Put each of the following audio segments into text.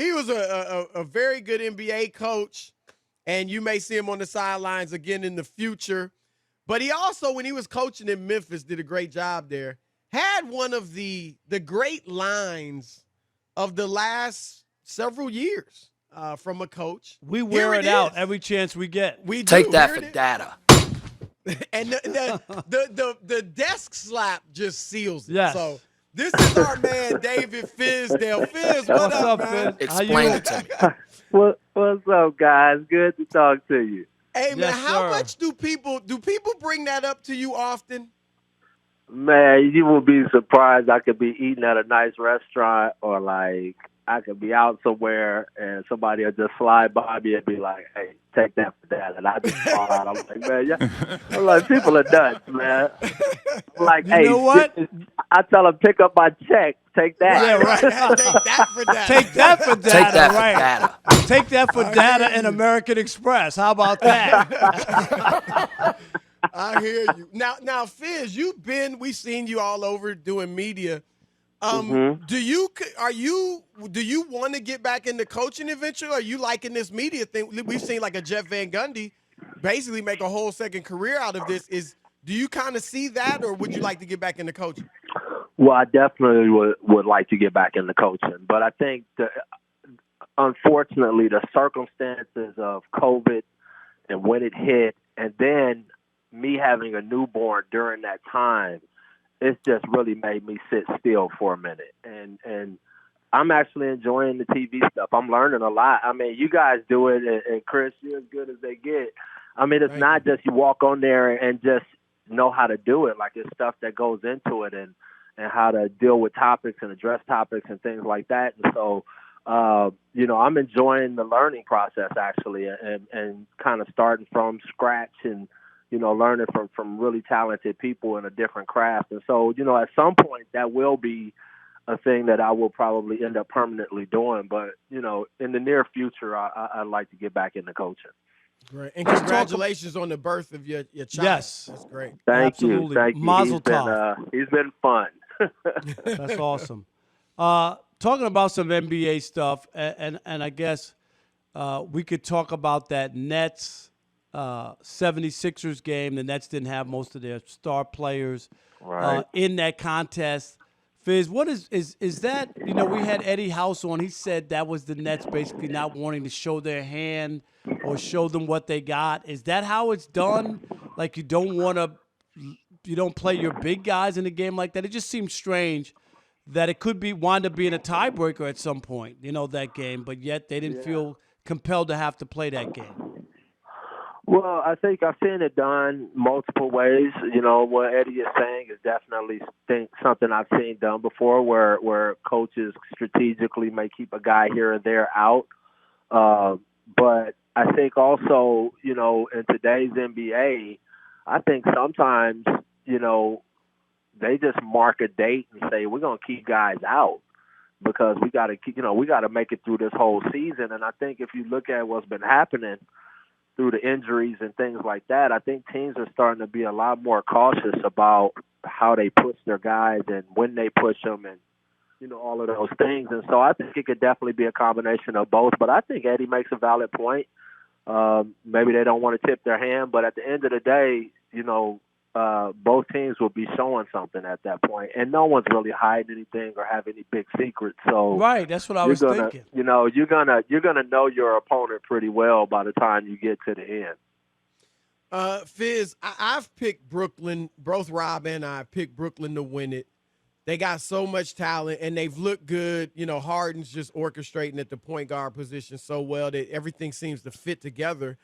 he was a very good NBA coach, and you may see him on the sidelines again in the future. But he also, when he was coaching in Memphis, did a great job there. Had one of the great lines of the last several years from a coach. We wear it out every chance we get. We do. Take that for data. And the desk slap just seals it. Yes. So this is our man David Fizdale. Fizz, what What's up, man? Fizz? Explain it to me. What's up, guys? Good to talk to you. Hey man, Yes, how sir. much do people bring that up to you often? Man, you will be surprised. I could be eating at a nice restaurant, or like I could be out somewhere and somebody will just slide by me and be like, "Hey, take that for that," and I just fall out. I'm like, man, yeah. I'm like, people are nuts, man. I'm like, You hey, know what? I tell them, pick up my check, take that. Yeah, right. Take that for that. Take that for data, Take that right? for data. Take that for data and American Express. How about that? I hear you. Now, Fizz, we've seen you all over doing media. Do you want to get back into coaching eventually? Or are you liking this media thing? We've seen like a Jeff Van Gundy basically make a whole second career out of this. Do you kind of see that, or would you like to get back into coaching? Well, I definitely would like to get back into coaching, but I think unfortunately the circumstances of COVID and when it hit, and then me having a newborn during that time, it's just really made me sit still for a minute. And I'm actually enjoying the TV stuff. I'm learning a lot. I mean, you guys do it, and Chris, you're as good as they get. I mean, it's not just you walk on there and just know how to do it. Like, it's stuff that goes into it, and how to deal with topics and address topics and things like that. And so, I'm enjoying the learning process, actually, and kind of starting from scratch and, learning from really talented people in a different craft. And so, at some point that will be a thing that I will probably end up permanently doing. But, in the near future, I'd like to get back into coaching. Great. And congratulations on the birth of your child. Yes. That's great. Thank you. Absolutely. Thank you. Mazel tov. He's been fun. That's awesome. Talking about some NBA stuff, and I guess we could talk about that Nets 76ers game. The Nets didn't have most of their star players in that contest. Fizz, what is that? We had Eddie House on. He said that was the Nets basically not wanting to show their hand or show them what they got. Is that how it's done? Like, you don't play your big guys in a game like that? It just seems strange that it could wind up being a tiebreaker at some point, that game, but yet they didn't feel compelled to have to play that game. Well, I think I've seen it done multiple ways. What Eddie is saying is definitely something I've seen done before, where coaches strategically may keep a guy here or there out. But I think also, in today's NBA, I think sometimes, they just mark a date and say, we're going to keep guys out because we got to make it through this whole season. And I think if you look at what's been happening through the injuries and things like that, I think teams are starting to be a lot more cautious about how they push their guys and when they push them and, all of those things. And so I think it could definitely be a combination of both. But I think Eddie makes a valid point. Maybe they don't want to tip their hand, but at the end of the day, both teams will be showing something at that point, and no one's really hiding anything or have any big secrets. So right, that's what I was thinking. You're gonna know your opponent pretty well by the time you get to the end. Fizz, I've picked Brooklyn. Both Rob and I picked Brooklyn to win it. They got so much talent, and they've looked good. Harden's just orchestrating at the point guard position so well that everything seems to fit together.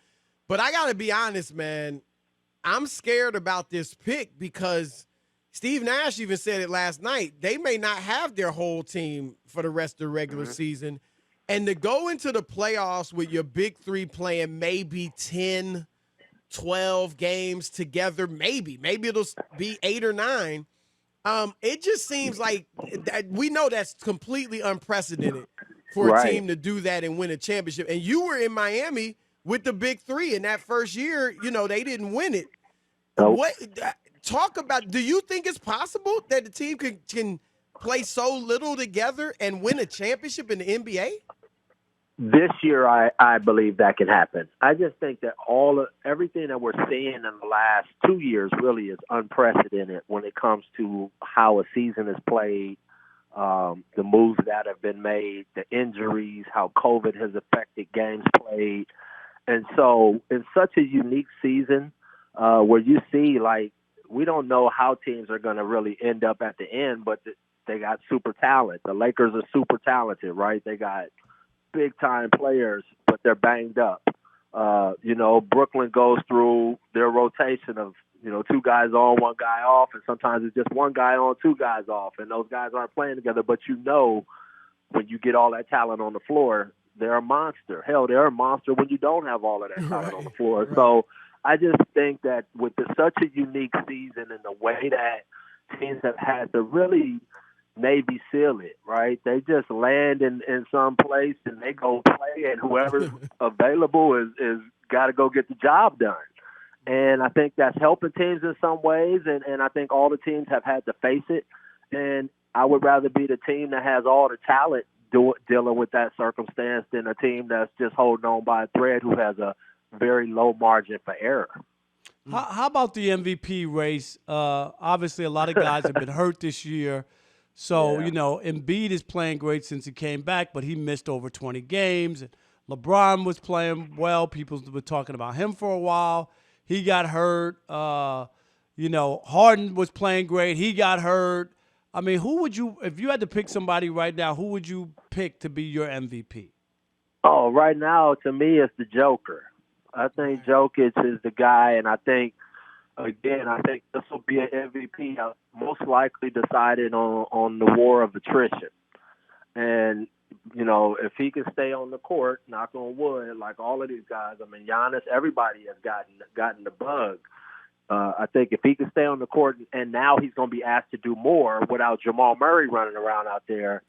But I got to be honest, man. I'm scared about this pick because Steve Nash even said it last night. They may not have their whole team for the rest of the regular season. And to go into the playoffs with your big three playing maybe 10, 12 games together, maybe it'll be 8 or 9. It just seems like we know that's completely unprecedented for a team to do that and win a championship. And you were in Miami with the big three in that first year. They didn't win it. Nope. Do you think it's possible that the team can play so little together and win a championship in the NBA? This year, I believe that can happen. I just think that everything that we're seeing in the last 2 years really is unprecedented when it comes to how a season is played, the moves that have been made, the injuries, how COVID has affected games played. And so in such a unique season where you see, like, we don't know how teams are going to really end up at the end, but they got super talent. The Lakers are super talented, right? They got big-time players, but they're banged up. Brooklyn goes through their rotation of, two guys on, one guy off, and sometimes it's just one guy on, two guys off, and those guys aren't playing together. But when you get all that talent on the floor, they're a monster. Hell, they're a monster when you don't have all of that talent on the floor. Right. So I just think that with such a unique season and the way that teams have had to really Navy SEAL it, right? They just land in some place and they go play, and whoever's available is got to go get the job done. And I think that's helping teams in some ways, and I think all the teams have had to face it. And I would rather be the team that has all the talent dealing with that circumstance than a team that's just holding on by a thread who has a very low margin for error. How about the MVP race? Obviously, a lot of guys have been hurt this year. So, Embiid is playing great since he came back, but he missed over 20 games. And LeBron was playing well. People were talking about him for a while. He got hurt. Harden was playing great. He got hurt. I mean, who would you, if you had to pick somebody right now, who would you pick to be your MVP? Oh, right now, to me, it's the Joker. I think Jokic is the guy, and I think this will be an MVP most likely decided on the war of attrition. And, if he can stay on the court, knock on wood, like all of these guys, I mean, Giannis, everybody has gotten the bug. I think if he can stay on the court, and now he's going to be asked to do more without Jamal Murray running around out there,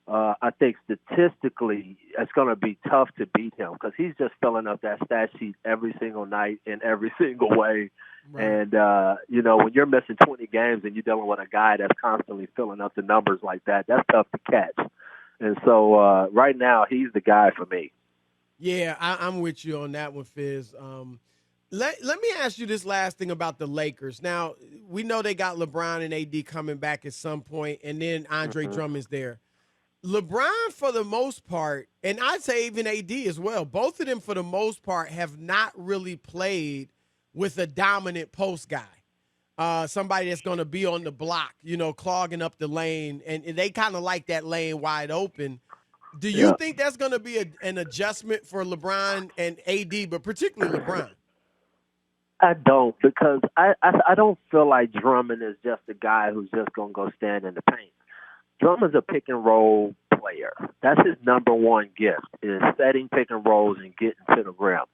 I think statistically it's going to be tough to beat him because he's just filling up that stat sheet every single night in every single way. Right. And, when you're missing 20 games and you're dealing with a guy that's constantly filling up the numbers like that, that's tough to catch. And so right now he's the guy for me. Yeah, I'm with you on that one, Fizz. Let me ask you this last thing about the Lakers. Now, we know they got LeBron and AD coming back at some point, and then Andre Drummond's there. LeBron, for the most part, and I'd say even AD as well, both of them, for the most part, have not really played with a dominant post guy, somebody that's going to be on the block, clogging up the lane, and they kind of like that lane wide open. Do you think that's going to be an adjustment for LeBron and AD, but particularly LeBron? I don't, because I don't feel like Drummond is just a guy who's just going to go stand in the paint. Drummond's a pick and roll player. That's his number one gift, is setting pick and rolls and getting to the rim.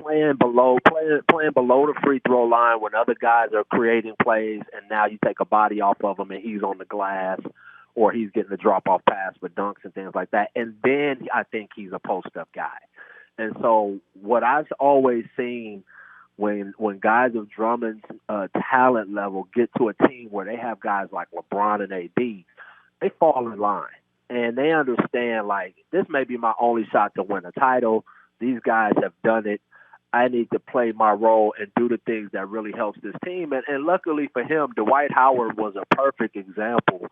Playing below the free throw line when other guys are creating plays, and now you take a body off of him and he's on the glass, or he's getting a drop off pass for dunks and things like that. And then I think he's a post up guy. And so what I've always seen when guys of Drummond's talent level get to a team where they have guys like LeBron and AD, they fall in line. And they understand, like, this may be my only shot to win a title. These guys have done it. I need to play my role and do the things that really helps this team. And luckily for him, Dwight Howard was a perfect example.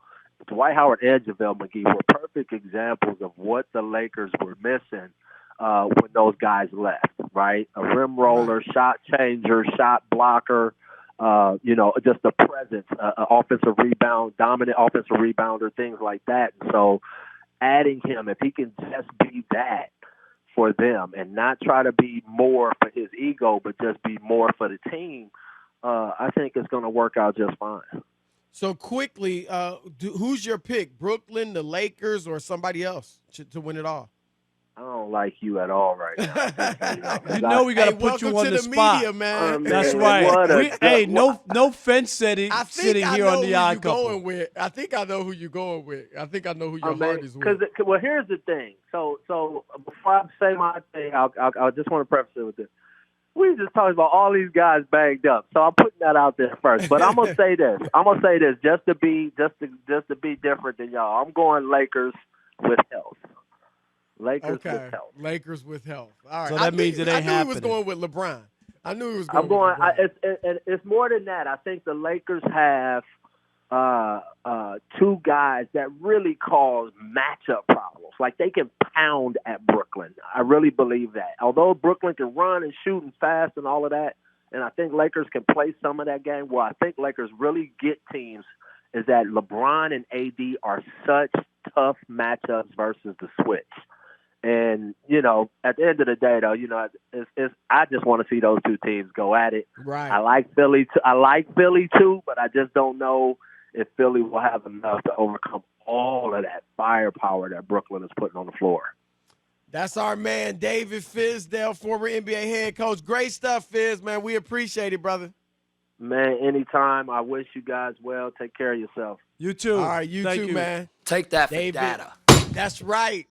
Dwight Howard and JaVale McGee were perfect examples of what the Lakers were missing when those guys left, right? A rim roller, shot changer, shot blocker, just a presence, offensive rebound, dominant offensive rebounder, things like that. And so adding him, if he can just be that for them and not try to be more for his ego, but just be more for the team, I think it's going to work out just fine. So quickly, who's your pick? Brooklyn, the Lakers, or somebody else to win it all? I don't like you at all right We now. got to put you on the spot. Media, man. That's right. No fence sitting here on the odd couple. I think I know who you're going with. I think I know who your heart is with. Well, here's the thing. So before I say my thing, I just want to preface it with this. We just talked about all these guys banged up, so I'm putting that out there first. But I'm gonna say this. Just to be different than y'all. I'm going Lakers with health. Lakers Okay. with health. Lakers with health. All right. So that means it ain't I knew he was happening. going with LeBron. I knew he was going I'm going. with LeBron. It's more than that. I think the Lakers have two guys that really cause matchup problems. Like they can pound at Brooklyn. I really believe that. Although Brooklyn can run and shoot and fast and all of that, and I think Lakers can play some of that game. Where I think Lakers really get teams is that LeBron and AD are such tough matchups versus the switch. And, at the end of the day, though, I just want to see those two teams go at it. Right. I like Philly too, but I just don't know if Philly will have enough to overcome all of that firepower that Brooklyn is putting on the floor. That's our man, David Fizdale, former NBA head coach. Great stuff, Fizz, man. We appreciate it, brother. Man, anytime. I wish you guys well. Take care of yourself. You too. All right, you Thank too, you. man. Take that for David. data. That's right.